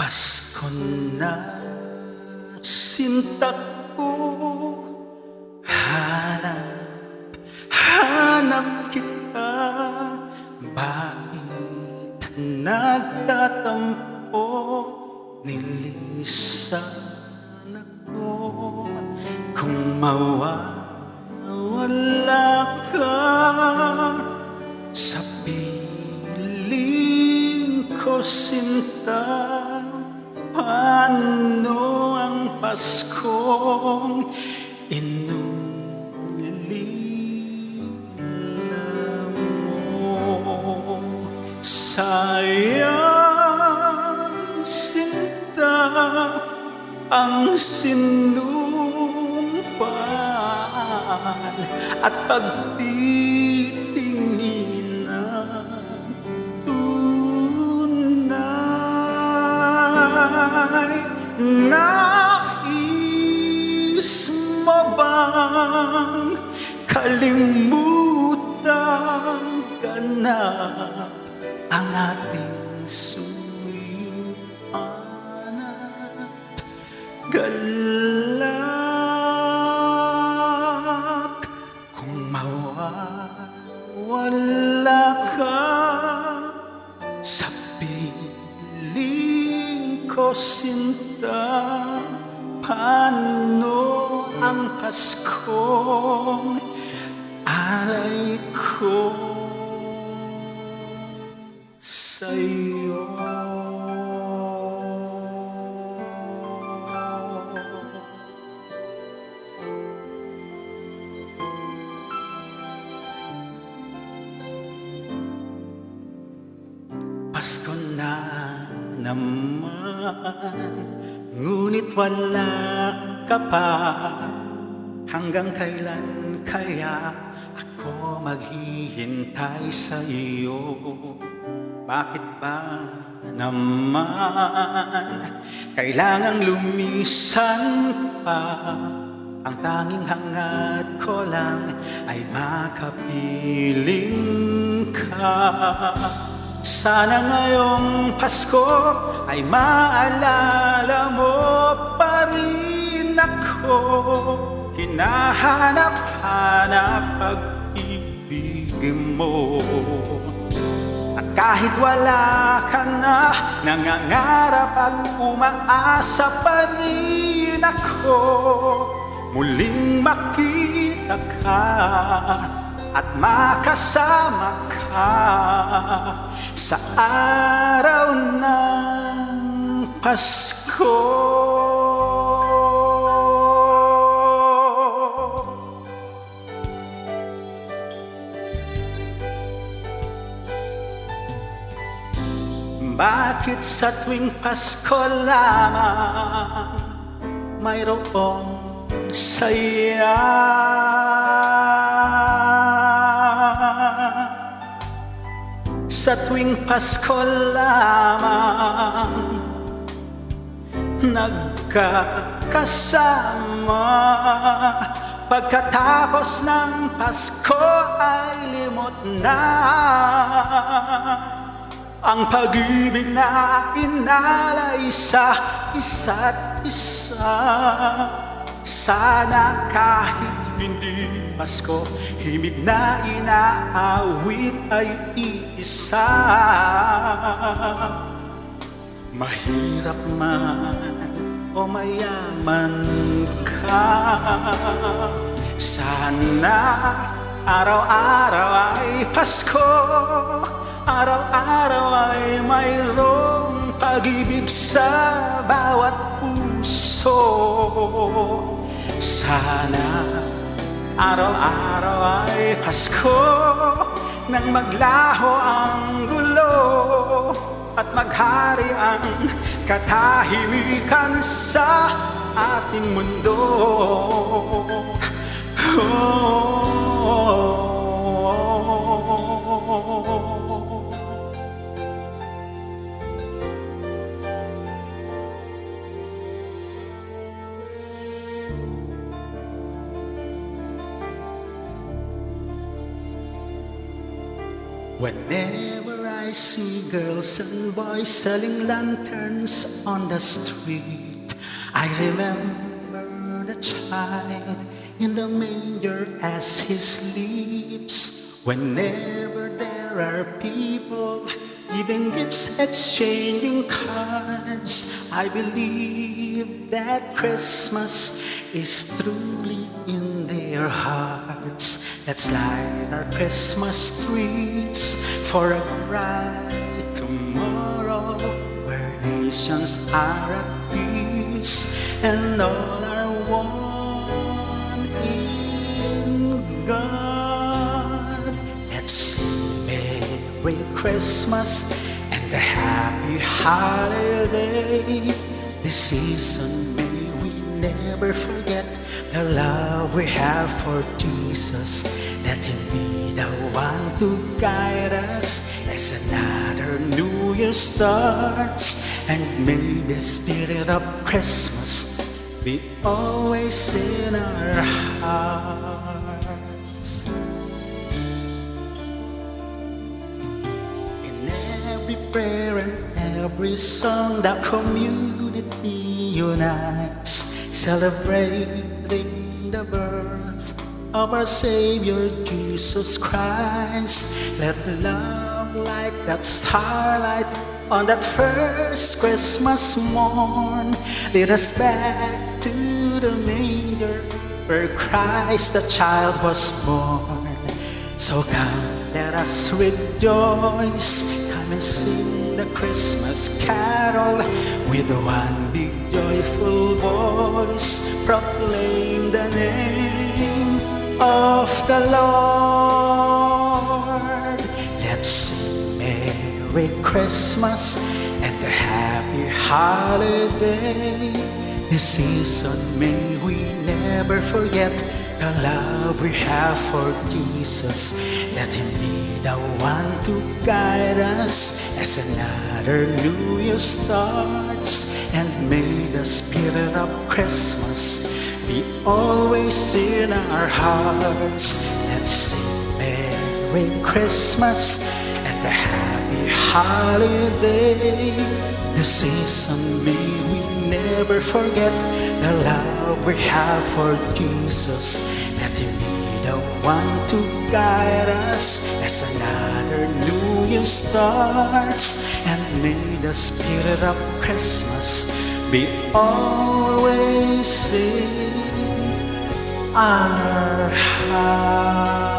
Pasko na, sinta ko, hanap kita. Bakit nagtatampo, nilisan ako? Kung mawawala ka sa piling ko, sinta, paano ang Paskong inulilang mo? Sayang, sinta, ang sinumpaan at pagtitinginan. Nais mo bang kalimutang ganap ang ating suwian at galak? Kung mawawala ka sa piling ko, sinta, paano ang Paskong alay ko sa'yo? Pasko na naman, ngunit wala ka pa. Hanggang kailan kaya ako maghihintay sa iyo? Bakit ba naman kailangang lumisan pa? Ang tanging hangad ko lang ay makapiling ka. Sana ngayong Pasko ay maalala mo pa rin ako. Hinahanap-hanap pag-ibig mo. At kahit wala ka na, nangangarap at umaasa pa rin ako. Muling makita ka at makasama ka sa araw ng Pasko. Bakit sa tuwing Pasko lamang mayroong saya? Sa tuwing Pasko lamang nagkakasama. Pagkatapos ng Pasko ay limot na ang pag-ibig na inalay sa isa't isa. Sana kahit hindi Pasko, himig na inaawit ay iisa. Mahirap man o mayaman ka, sana araw-araw ay Pasko. Araw-araw ay mayroong pag-ibig sa bawat puso. Sana araw-araw ay Pasko, nang maglaho ang gulo at maghari ang katahimikan sa ating mundo. Whenever I see girls and boys selling lanterns on the street. I remember the child in the manger as he sleeps. Whenever there are people giving gifts, exchanging cards, I believe that Christmas is truly in their hearts. Let's light our Christmas trees for a bright tomorrow, where nations are at peace and all are one in God. Let's sing Merry Christmas and a happy holiday. This season may we never forget the love we have for Jesus. Let Him be the one to guide us as another New Year starts. And may the spirit of Christmas be always in our hearts. In every prayer and every song, the community unites, celebrating the birth of our Savior Jesus Christ. Let love like that starlight on that first Christmas morn lead us back to the manger where Christ the child was born. So come, let us rejoice, come and sing the Christmas carol with one big joyful voice. Proclaim the name of the Lord. Let's sing Merry Christmas and a happy holiday. This season may we never forget the love we have for Jesus. Let Him be the one to guide us as another New Year starts. And may the spirit of Christmas be always in our hearts. Let's sing Merry Christmas and a happy holiday. This season may we never forget the love we have for Jesus. Let Him be the one to guide us as another New Year starts. And may the spirit of Christmas be always in our hearts.